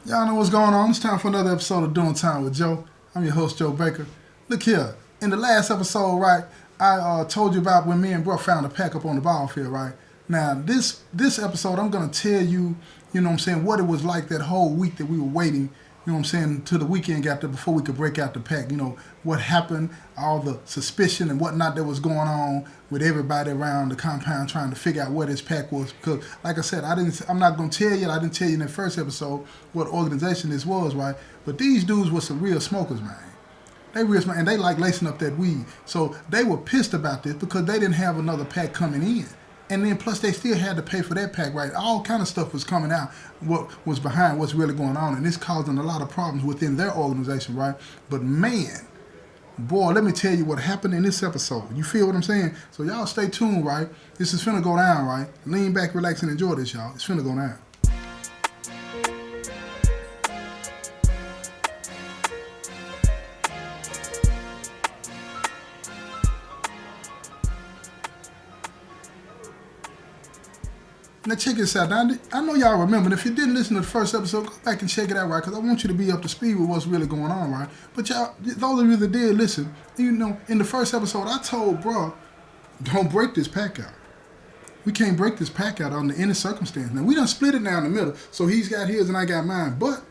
Y'all know what's going on. It's time for another episode of Doing Time with Joe. I'm your host, Joe Baker. Look here. In the last episode, right, I told you about when me and bro found a pack up on the ball field, right? Now, this episode, I'm going to tell you, you know what I'm saying, what it was like that whole week that we were waiting, you know what I'm saying, till the weekend got there before we could break out the pack. You know, what happened, all the suspicion and whatnot that was going on with everybody around the compound trying to figure out where this pack was. Because, like I said, I'm not going to tell you, I didn't tell you in the first episode what organization this was, right? But these dudes were some real smokers, man. They real smart, and they like lacing up that weed. So they were pissed about this because they didn't have another pack coming in. And then plus they still had to pay for that pack, right? All kind of stuff was coming out, what was behind what's really going on. And it's causing a lot of problems within their organization, right? But man, boy, let me tell you what happened in this episode. You feel what I'm saying? So y'all stay tuned, right? This is finna go down, right? Lean back, relax, and enjoy this, y'all. It's finna go down. Now check this out. Now, I know y'all remember, and if you didn't listen to the first episode, go back and check it out, right? Because I want you to be up to speed with what's really going on, right? But y'all, those of you that did listen, you know, in the first episode, I told bro, don't break this pack out. We can't break this pack out under any circumstance. Now, we done split it down the middle, so he's got his and I got mine, but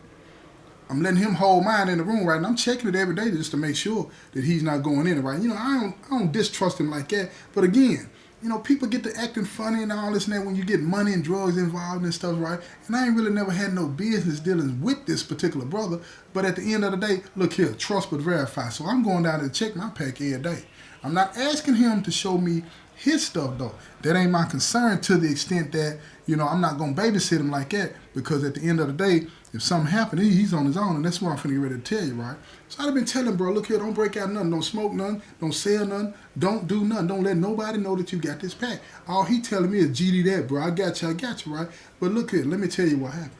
I'm letting him hold mine in the room, right? And I'm checking it every day just to make sure that he's not going in it, right? You know, I don't distrust him like that, but again, you know, people get to acting funny and all this and that when you get money and drugs involved and stuff, right? And I ain't really never had no business dealing with this particular brother. But at the end of the day, look here, trust but verify. So I'm going down there to check my pack every day. I'm not asking him to show me his stuff, though. That ain't my concern to the extent that, you know, I'm not going to babysit him like that because at the end of the day, if something happened, he's on his own, and that's what I'm finna get ready to tell you, right? So I've been telling bro, look here, don't break out nothing, don't smoke nothing, don't sell nothing, don't do nothing, don't let nobody know that you got this pack. All he telling me is GD that, bro, I got you, right? But look here, let me tell you what happened.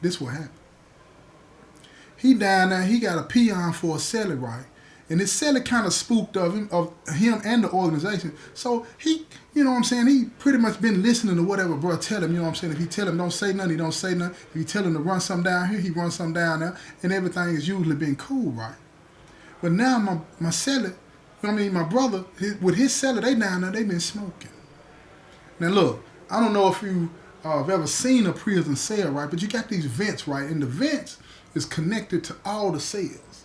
This what happened. He down there, he got a peon for a celly, right? And this seller kind of spooked of him and the organization. So he, you know what I'm saying, he pretty much been listening to whatever bro tell him, you know what I'm saying. If he tell him don't say nothing, he don't say nothing. If he tell him to run something down here, he runs something down there. And everything has usually been cool, right? But now my seller, you know what I mean, my brother, with his seller, they down there, they been smoking. Now look, I don't know if you have ever seen a prison cell, right? But you got these vents, right? And the vents is connected to all the cells.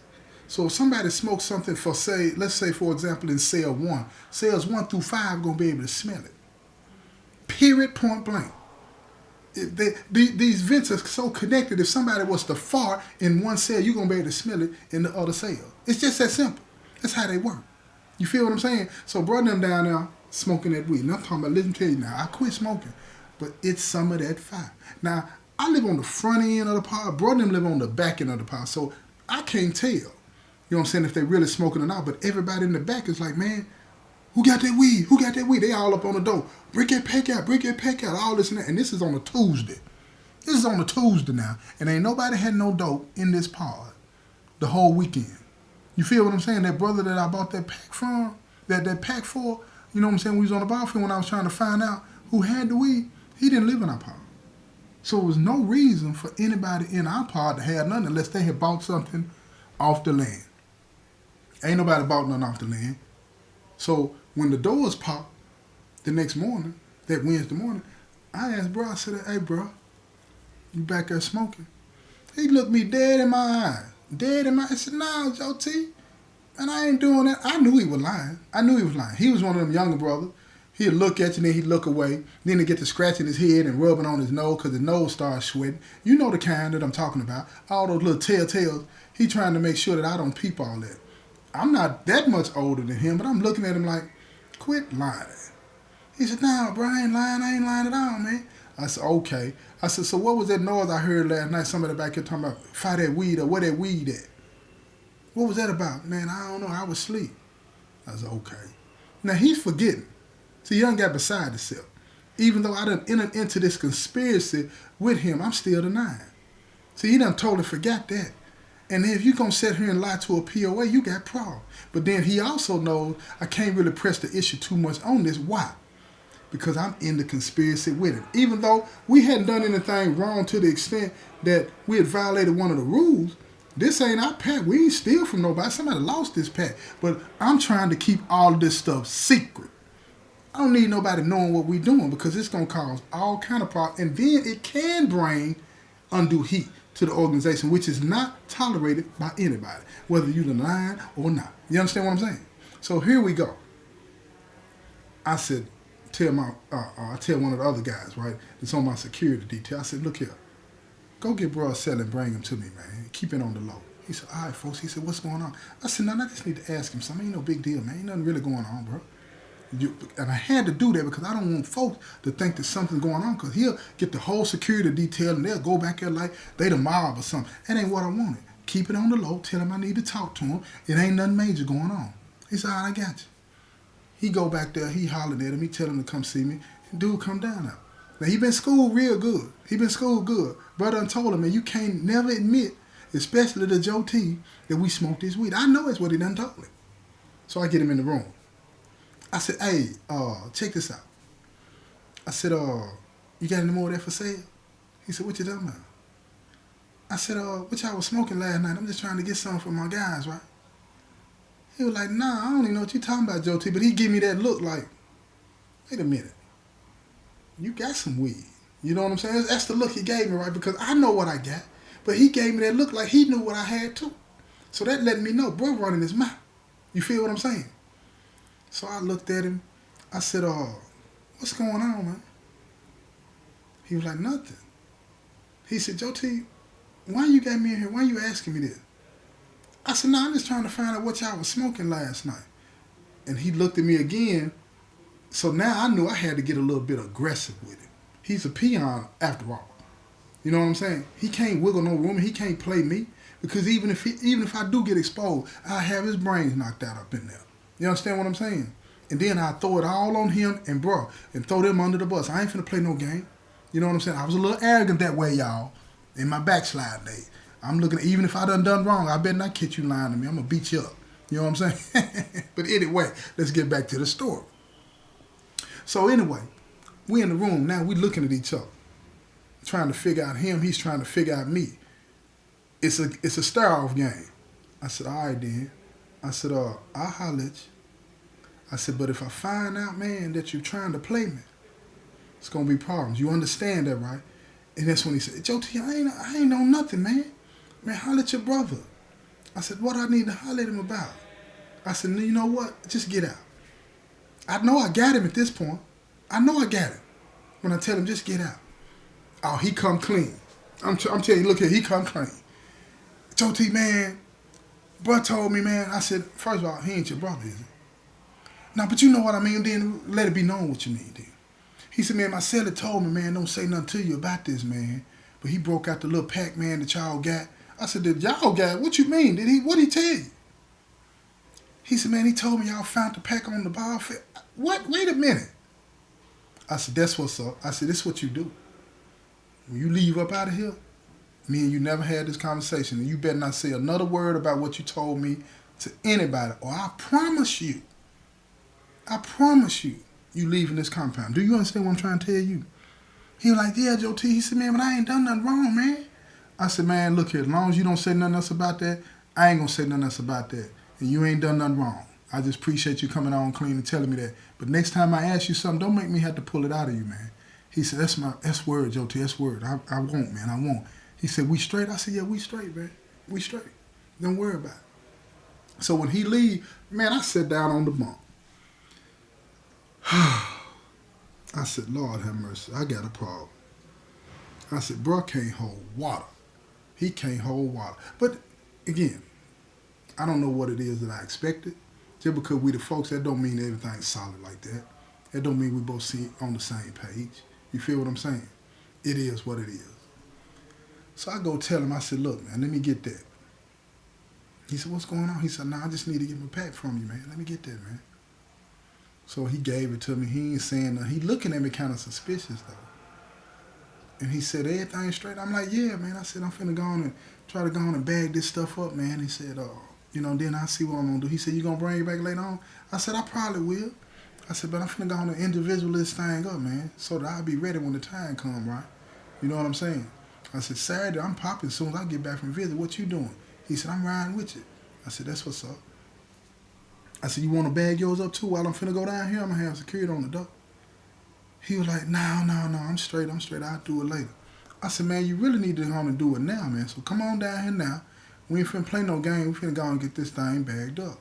So if somebody smokes something for, say, let's say, for example, in cell 1, cells 1 through 5 are going to be able to smell it. Period, point blank. These vents are so connected, if somebody was to fart in one cell, you're going to be able to smell it in the other cell. It's just that simple. That's how they work. You feel what I'm saying? So bro them down there smoking that weed. Now I'm talking about, listen to you now, I quit smoking, but it's some of that fire. Now, I live on the front end of the pod. Bro them live on the back end of the pod, so I can't tell. You know what I'm saying, if they really smoking or not. But everybody in the back is like, man, who got that weed? Who got that weed? They all up on the door. Break that pack out, all this and that. And this is on a Tuesday. This is on a Tuesday now. And ain't nobody had no dope in this pod the whole weekend. You feel what I'm saying? That brother that I bought that pack from, that pack for, you know what I'm saying, we was on the battlefield when I was trying to find out who had the weed, he didn't live in our pod. So there was no reason for anybody in our pod to have nothing unless they had bought something off the land. Ain't nobody bought nothing off the land. So when the doors popped the next morning, that Wednesday morning, I asked bro, I said, hey bro, you back there smoking? He looked me dead in my eyes. Dead in my eyes. I said, nah, Joe T. And I ain't doing that. I knew he was lying. He was one of them younger brothers. He'd look at you, then he'd look away. Then he'd get to scratching his head and rubbing on his nose because his nose starts sweating. You know the kind that I'm talking about. All those little telltales. He trying to make sure that I don't peep all that. I'm not that much older than him, but I'm looking at him like, quit lying. He said, nah, bro, I ain't lying at all, man. I said, okay. I said, so what was that noise I heard last night? Somebody back here talking about, fight that weed, or where that weed at? What was that about? Man, I don't know, I was asleep. I said, okay. Now, he's forgetting. See, he done got beside himself. Even though I done entered into this conspiracy with him, I'm still denying. See, he done totally forgot that. And if you're going to sit here and lie to a POA, you got problems. But then he also knows I can't really press the issue too much on this. Why? because I'm in the conspiracy with him. Even though we hadn't done anything wrong to the extent that we had violated one of the rules, this ain't our pack. We ain't steal from nobody. Somebody lost this pack. But I'm trying to keep all of this stuff secret. I don't need nobody knowing what we're doing because it's going to cause all kind of problems. And then it can bring undue heat to the organization, which is not tolerated by anybody, whether you're lying or not. You understand what I'm saying? So here we go. I said, I tell one of the other guys, right, that's on my security detail, I said, look here, go get bro Sell and bring him to me, man. Keep it on the low. He said, all right, folks. He said, what's going on? I said, no, I just need to ask him something. Ain't no big deal, man. Ain't nothing really going on, bro. And I had to do that because I don't want folks to think that something's going on, because he'll get the whole security detail and they'll go back there like they the mob or something. That ain't what I wanted. Keep it on the low. Tell him I need to talk to him. It ain't nothing major going on. He said, all right, I got you. He go back there. He hollered at him. He tell him to come see me. And dude come down now. Now, he been schooled real good. He been schooled good. Brother done told him, man, you can't never admit, especially to Joe T, that we smoked this weed. I know it's what he done told him. So I get him in the room. I said, hey, check this out. I said, you got any more of that for sale? He said, what you talking about? I said, what y'all was smoking last night? I'm just trying to get something for my guys, right? He was like, nah, I don't even know what you talking about, Joe T. But he give me that look like, wait a minute. You got some weed. You know what I'm saying? That's the look he gave me, right? Because I know what I got. But he gave me that look like he knew what I had too. So that let me know, bro running his mouth. You feel what I'm saying? So I looked at him. I said, what's going on, man? He was like, nothing. He said, Joe T, why you got me in here? Why you asking me this? I said, no, I'm just trying to find out what y'all was smoking last night. And he looked at me again. So now I knew I had to get a little bit aggressive with him. He's a peon after all. You know what I'm saying? He can't wiggle no room. He can't play me. Because even if I do get exposed, I have his brains knocked out up in there. You understand what I'm saying? And then I throw it all on him and bro, and throw them under the bus. I ain't finna play no game. You know what I'm saying? I was a little arrogant that way, y'all, in my backslide days. I'm looking, even if I done wrong, I better not catch you lying to me. I'm gonna beat you up. You know what I'm saying? But anyway, let's get back to the story. So anyway, we in the room now. We looking at each other, trying to figure out him. He's trying to figure out me. It's a stare-off game. I said, all right then. I said, I'll holler at you. I said, but if I find out, man, that you're trying to play me, it's going to be problems. You understand that, right? And that's when he said, Joe T, I ain't know nothing, man. Man, holler at your brother. I said, what do I need to holler at him about? I said, you know what? Just get out. I know I got him at this point. I know I got him. When I tell him, just get out. Oh, he come clean. I'm telling you, look here, he come clean. Joe T, man, bro told me, man. I said, first of all, he ain't your brother, is he? No, but you know what I mean. Then let it be known what you mean, then. He said, man, my seller told me, man, don't say nothing to you about this, man. But he broke out the little pack, man, that y'all got. I said, did y'all got? What you mean? What'd he tell you? He said, man, he told me y'all found the pack on the biofield. What? Wait a minute. I said, that's what's up. I said, this is what you do. When you leave up out of here, me and you never had this conversation, and you better not say another word about what you told me to anybody, or I promise you, you leaving this compound. Do you understand what I'm trying to tell you? He was like, yeah, Joe T. He said, man, but I ain't done nothing wrong, man. I said, man, look here, as long as you don't say nothing else about that, I ain't gonna say nothing else about that. And you ain't done nothing wrong. I just appreciate you coming on clean and telling me that. But next time I ask you something, don't make me have to pull it out of you, man. He said, that's word, Joe T. That's word. I won't, man. I won't. He said, we straight? I said, yeah, we straight, man. We straight. Don't worry about it. So when he leave, man, I sat down on the bunk. I said, Lord have mercy. I got a problem. I said, bro can't hold water. He can't hold water. But again, I don't know what it is that I expected. Just because we the folks, that don't mean everything's solid like that. That don't mean we both see on the same page. You feel what I'm saying? It is what it is. So I go tell him, I said, look, man, let me get that. He said, what's going on? He said, nah, I just need to get my pack from you, man. Let me get that, man. So he gave it to me. He ain't saying nothing. He looking at me kind of suspicious, though. And he said, everything straight? I'm like, yeah, man. I said, I'm finna go on and try to go on and bag this stuff up, man. He said, then I'll see what I'm gonna do. He said, you gonna bring it back later on? I said, I probably will. I said, but I'm finna go on and individual this thing up, man, so that I'll be ready when the time come, right? You know what I'm saying? I said, Saturday, I'm popping as soon as I get back from visit. What you doing? He said, I'm riding with you. I said, that's what's up. I said, you want to bag yours up too while I'm finna go down here? I'm going to have security on the door. He was like, no, I'm straight. I'll do it later. I said, man, you really need to go on and do it now, man. So come on down here now. We ain't finna play no game. We finna go and get this thing bagged up.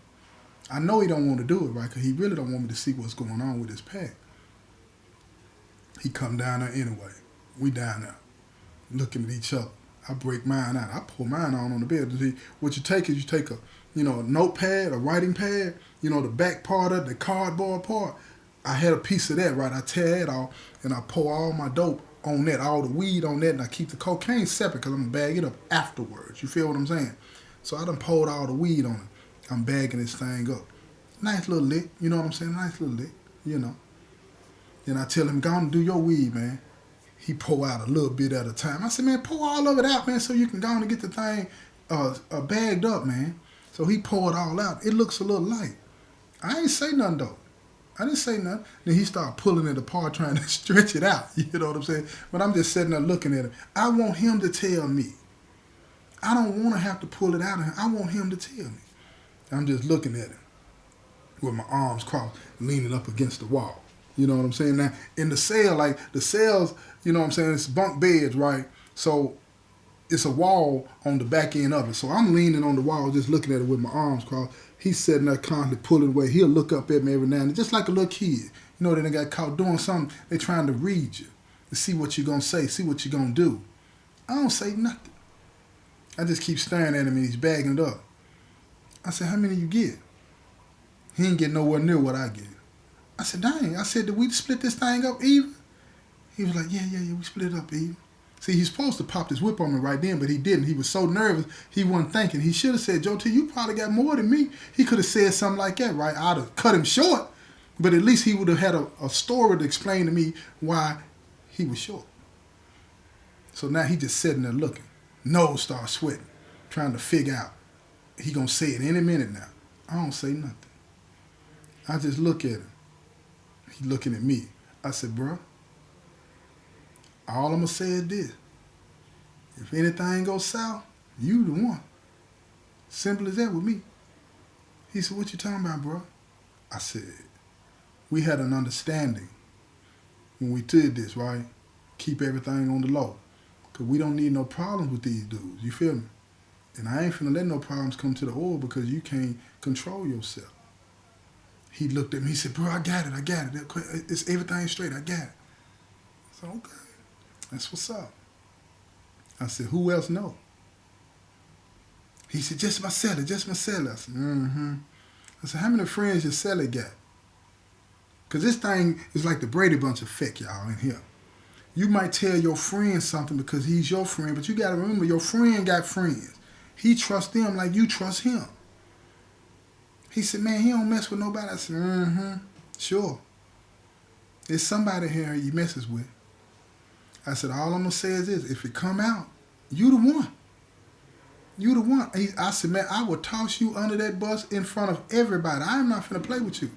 I know he don't want to do it, right? Because he really don't want me to see what's going on with his pack. He come down there anyway. We down there looking at each other. I break mine out. I pull mine on the bed. What you take is you take a notepad, a writing pad, the back part of the cardboard part. I had a piece of that, right? I tear it off and I pour all my dope on that, all the weed on that, and I keep the cocaine separate because I'm going to bag it up afterwards. You feel what I'm saying? So I done poured all the weed on it. I'm bagging this thing up. Nice little lick, you know what I'm saying? Nice little lick, Then I tell him, go on and do your weed, man. He pour out a little bit at a time. I said, man, pour all of it out, man, so you can go on and get the thing bagged up, man. So he poured all out. It looks a little light. I ain't say nothing, though. I didn't say nothing. Then he started pulling it apart, trying to stretch it out. You know what I'm saying? But I'm just sitting there looking at him. I want him to tell me. I don't want to have to pull it out of him. I want him to tell me. I'm just looking at him with my arms crossed, leaning up against the wall. You know what I'm saying? Now, in the cell, like the cells, you know what I'm saying, it's bunk beds, right? So it's a wall on the back end of it. So I'm leaning on the wall, just looking at it with my arms crossed. He's sitting there constantly pulling away. He'll look up at me every now and then, just like a little kid. They done got caught doing something. They're trying to read you to see what you're going to say, see what you're going to do. I don't say nothing. I just keep staring at him and he's bagging it up. I said, how many you get? He ain't get nowhere near what I get. I said, dang. I said, did we split this thing up even? He was like, yeah, we split it up even. See, he's supposed to pop his whip on me right then, but he didn't. He was so nervous, he wasn't thinking. He should have said, Joe T, you probably got more than me. He could have said something like that, right? I'd have cut him short, but at least he would have had a story to explain to me why he was short. So now he just sitting there looking. Nose starts sweating, trying to figure out. He gonna say it any minute now. I don't say nothing. I just look at him. He looking at me. I said, bro, all I'm gonna say is this. If anything goes south, you the one. Simple as that with me. He said, what you talking about, bro? I said, we had an understanding when we did this, right? Keep everything on the low. Because we don't need no problems with these dudes. You feel me? And I ain't finna let no problems come to the oil because you can't control yourself. He looked at me. He said, bro, I got it. It's everything straight. I got it. I said, okay. That's what's up. I said, who else know? He said, just my celly. I said, I said, how many friends your celly got? Because this thing is like the Brady Bunch effect, y'all, in here. You might tell your friend something because he's your friend, but you got to remember your friend got friends. He trusts them like you trust him. He said, man, he don't mess with nobody. I said, sure. There's somebody here he messes with. I said, all I'm going to say is this. If it come out, you the one. You the one. I said, man, I will toss you under that bus in front of everybody. I am not finna play with you.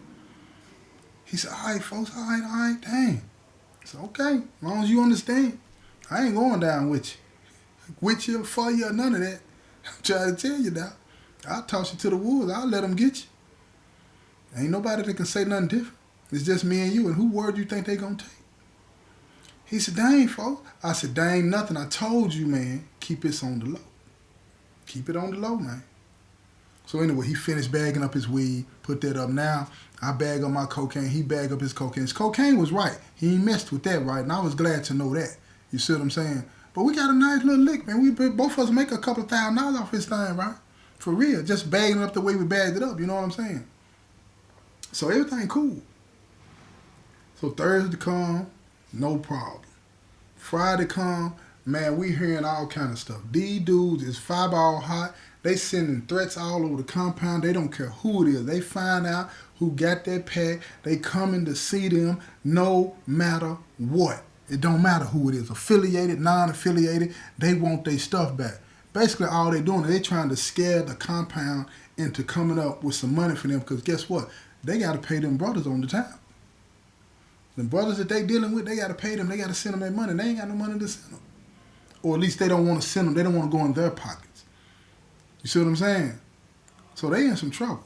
He said, all right, folks, all right, dang. I said, okay, as long as you understand. I ain't going down with you. With you, for you, or none of that. I'm trying to tell you now. I'll toss you to the wolves. I'll let them get you. Ain't nobody that can say nothing different. It's just me and you. And who word you think they gonna take? He said, dang, folks. I said, dang, nothing. I told you, man, keep this on the low. Keep it on the low, man. So anyway, he finished bagging up his weed, put that up. Now, I bag up my cocaine. He bag up his cocaine. His cocaine was right. He ain't messed with that, right? And I was glad to know that. You see what I'm saying? But we got a nice little lick, man. We both of us make a couple $1,000 off this thing, right? For real. Just bagging it up the way we bagged it up. You know what I'm saying? So everything cool. So Thursday come, no problem. Friday come, man, we hearing all kind of stuff. These dudes is fireball hot. They sending threats all over the compound. They don't care who it is. They find out who got that pack. They coming to see them no matter what. It don't matter who it is. Affiliated, non-affiliated. They want their stuff back. Basically, all they doing is they trying to scare the compound into coming up with some money for them because guess what? They got to pay them brothers on the time. The brothers that they dealing with, they got to pay them. They got to send them their money. They ain't got no money to send them. Or at least they don't want to send them. They don't want to go in their pockets. You see what I'm saying? So they in some trouble.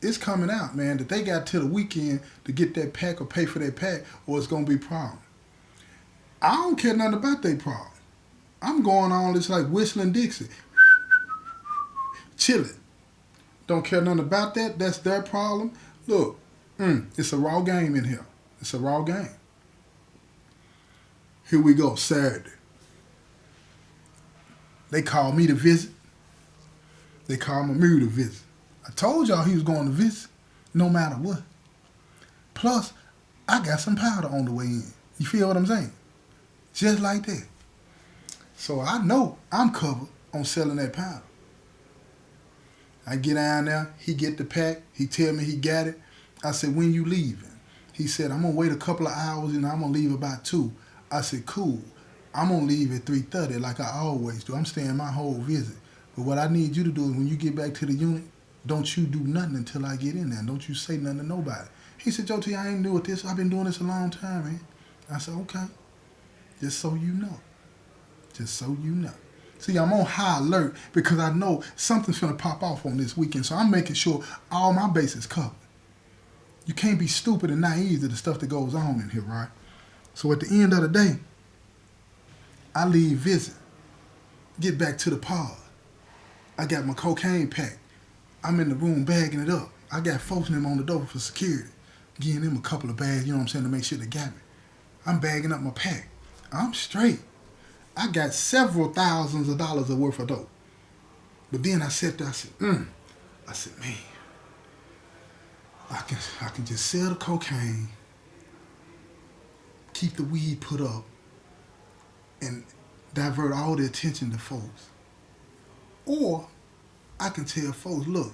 It's coming out, man, that they got till the weekend to get that pack or pay for that pack, or it's going to be a problem. I don't care nothing about their problem. I'm going on this like whistling Dixie. Chilling. Don't care nothing about that. That's their problem. Look, it's a raw game in here. It's a raw game. Here we go, Saturday. They called me to visit. They called Mamuru to visit. I told y'all he was going to visit, no matter what. Plus, I got some powder on the way in. You feel what I'm saying? Just like that. So I know I'm covered on selling that powder. I get down there, he get the pack, he tell me he got it. I said, when you leaving? He said, I'm going to wait a couple of hours and I'm going to leave about 2. I said, cool. I'm going to leave at 3:30 like I always do. I'm staying my whole visit. But what I need you to do is when you get back to the unit, don't you do nothing until I get in there. Don't you say nothing to nobody. He said, Joe T, I ain't new at this. I've been doing this a long time, man. I said, okay. Just so you know. Just so you know. See, I'm on high alert because I know something's going to pop off on this weekend. So I'm making sure all my bases covered. You can't be stupid and naive to the stuff that goes on in here, right? So at the end of the day, I leave visit. Get back to the pod. I got my cocaine pack. I'm in the room bagging it up. I got folks in them on the door for security. Giving them a couple of bags, you know what I'm saying, to make sure they got me. I'm bagging up my pack. I'm straight. I got several thousands of dollars worth of dope. But then I sat there, I said, man, I can just sell the cocaine, keep the weed put up, and divert all the attention to folks. Or I can tell folks, look,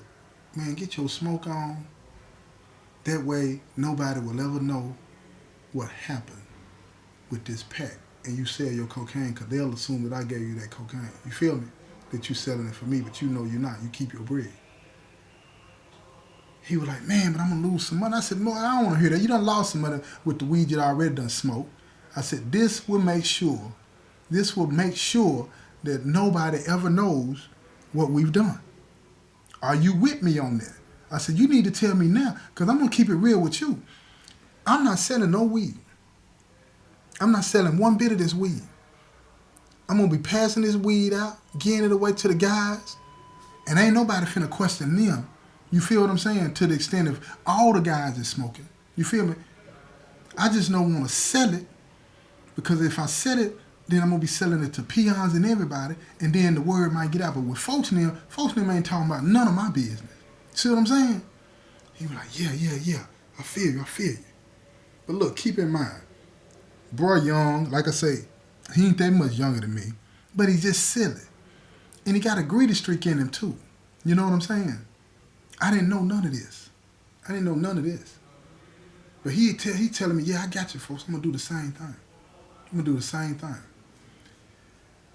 man, get your smoke on. That way, nobody will ever know what happened with this pack. And you sell your cocaine because they'll assume that I gave you that cocaine. You feel me? That you selling it for me, but you know you're not. You keep your bread. He was like, man, but I'm going to lose some money. I said, no, I don't want to hear that. You done lost some money with the weed you already done smoked. I said, this will make sure that nobody ever knows what we've done. Are you with me on that? I said, you need to tell me now because I'm going to keep it real with you. I'm not selling no weed. I'm not selling one bit of this weed. I'm going to be passing this weed out, getting it away to the guys, and ain't nobody finna question them. You feel what I'm saying? To the extent of all the guys is smoking. You feel me? I just don't want to sell it because if I sell it, then I'm going to be selling it to peons and everybody, and then the word might get out. But with folks in them ain't talking about none of my business. See what I'm saying? He was like, yeah. I feel you. But look, keep in mind, bro young, like I say, he ain't that much younger than me, but he's just silly. And he got a greedy streak in him too. You know what I'm saying? I didn't know none of this. But he telling me, yeah, I got you, folks. I'm going to do the same thing.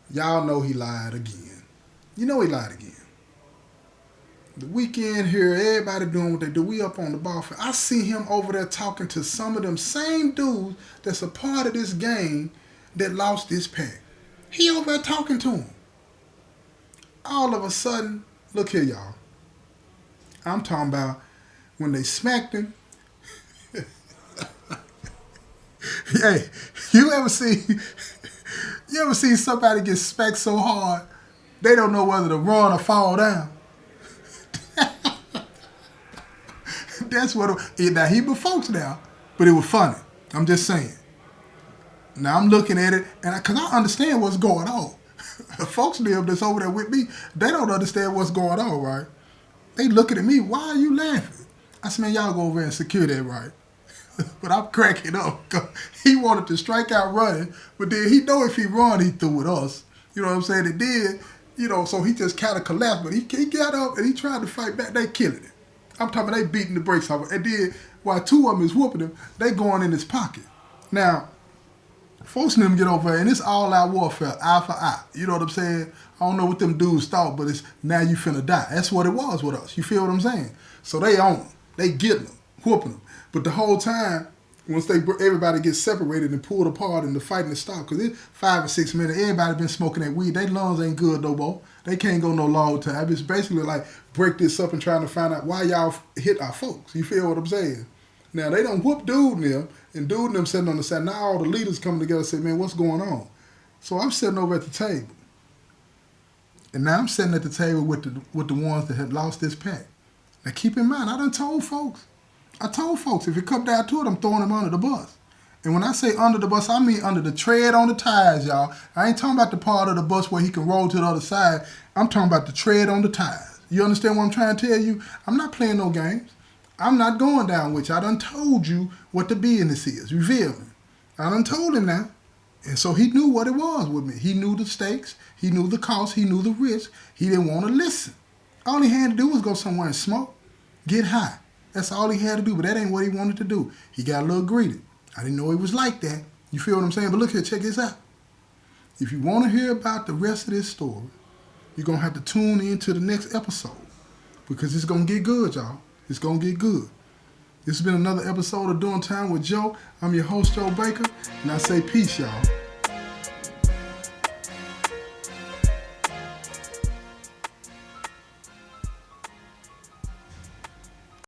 Y'all know he lied again. You know he lied again. The weekend here, everybody doing what they do. We up on the ball field. I see him over there talking to some of them same dudes that's a part of this gang that lost this pack. He over there talking to him. All of a sudden, look here, y'all. I'm talking about when they smacked him. Hey, you ever see somebody get smacked so hard they don't know whether to run or fall down? That's what now he was folks now, but it was funny. I'm just saying. Now I'm looking at it, and because I understand what's going on. Folks that's over there with me, they don't understand what's going on, right? They looking at me, why are you laughing? I said, man, y'all go over there and secure that, right? But I'm cracking up. He wanted to strike out running, but then he know if he run, he threw with us. You know what I'm saying? It did, so he just kind of collapsed, but he got up and he tried to fight back. They killing him. I'm talking about they beating the brakes off him. And then while two of them is whooping him, they going in his pocket. Now, folks and them get over there, and it's all-out warfare, eye for eye. You know what I'm saying? I don't know what them dudes thought, but it's now you finna die. That's what it was with us. You feel what I'm saying? So they on him. They getting them, whooping them. But the whole time, Once everybody gets separated and pulled apart and the fighting is stopped, because it's 5 or 6 minutes, everybody been smoking that weed. Their lungs ain't good no more. They can't go no long time. It's basically like break this up and trying to find out why y'all hit our folks. You feel what I'm saying? Now, they done whoop dude and them, and dude and them sitting on the side. Now all the leaders coming together and say, man, what's going on? So I'm sitting over at the table. And now I'm sitting at the table with the ones that had lost this pack. Now keep in mind, I told folks, if it come down to it, I'm throwing them under the bus. And when I say under the bus, I mean under the tread on the tires, y'all. I ain't talking about the part of the bus where he can roll to the other side. I'm talking about the tread on the tires. You understand what I'm trying to tell you? I'm not playing no games. I'm not going down with you. I done told you what the business is. You feel me? I done told him now. And so he knew what it was with me. He knew the stakes. He knew the cost. He knew the risk. He didn't want to listen. All he had to do was go somewhere and smoke, get high. That's all he had to do, but that ain't what he wanted to do. He got a little greedy. I didn't know he was like that. You feel what I'm saying? But look here, check this out. If you want to hear about the rest of this story, you're going to have to tune in to the next episode because it's going to get good, y'all. It's going to get good. This has been another episode of Doing Time with Joe. I'm your host, Joe Baker, and I say peace, y'all.